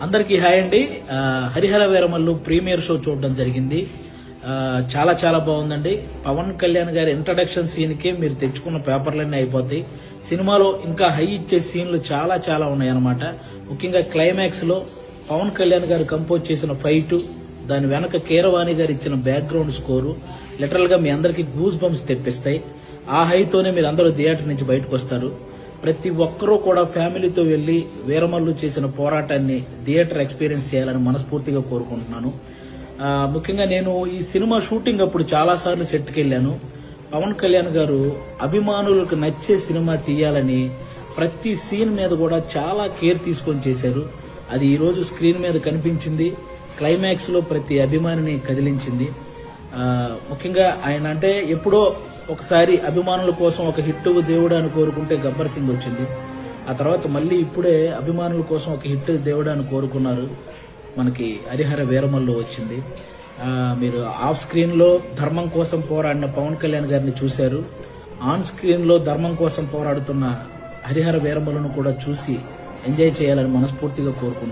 అందరికీ హాయ్ అండి. Harihara Veeramallu premiere show చూడడం జరిగింది. చాలా చాలా బాగుందండి. పవన్ కళ్యాణ్ గారి ఇంట్రడక్షన్ సీన్ కే మీరు తెచ్చుకున్న పేపర్లన్నీ అయిపోతాయి. సినిమాలో ఇంకా హై ఇచ్చే సీన్లు చాలా చాలా ఉన్నాయన్నమాట. ముఖ్యంగా క్లైమాక్స్ లో పవన్ కళ్యాణ్ గారు కంపోజ్ చేసిన ఫైట్, దాని వెనక కీరవాణి గారు ఇచ్చిన బ్యాక్గ్రౌండ్ స్కోరు లిటరల్ గా మీ అందరికి గూస్ బంప్స్ తెప్పిస్తాయి. ఆ హైతోనే మీరు అందరూ థియేటర్ నుంచి బయటకు వస్తారు. ప్రతి ఒక్కరూ కూడా ఫ్యామిలీతో వెళ్లి వీరమల్లు చేసిన పోరాటాన్ని థియేటర్ ఎక్స్పీరియన్స్ చేయాలని మనస్ఫూర్తిగా కోరుకుంటున్నాను. ముఖ్యంగా నేను ఈ సినిమా షూటింగ్ అప్పుడు చాలా సార్లు సెట్కి వెళ్ళాను. పవన్ కళ్యాణ్ గారు అభిమానులకు నచ్చే సినిమా తీయాలని ప్రతి సీన్ మీద కూడా చాలా కేర్ తీసుకొని చేశారు. అది ఈ రోజు స్క్రీన్ మీద కనిపించింది. క్లైమాక్స్ లో ప్రతి అభిమానిని కదిలించింది. ముఖ్యంగా ఆయన అంటే ఎప్పుడో ఒకసారి అభిమానుల కోసం ఒక హిట్ దేవుడు అని కోరుకుంటే గబ్బర్ సింగ్ వచ్చింది. ఆ తర్వాత మళ్ళీ ఇప్పుడే అభిమానుల కోసం ఒక హిట్ దేవుడు అని కోరుకున్నారు. మనకి హరిహర వీరమల్లు వచ్చింది. మీరు ఆఫ్ స్క్రీన్ లో ధర్మం కోసం పోరాడిన పవన్ కళ్యాణ్ గారిని చూశారు. ఆన్ స్క్రీన్ లో ధర్మం కోసం పోరాడుతున్న హరిహర వీరమల్లును కూడా చూసి ఎంజాయ్ చేయాలని మనస్ఫూర్తిగా కోరుకుంటున్నాను.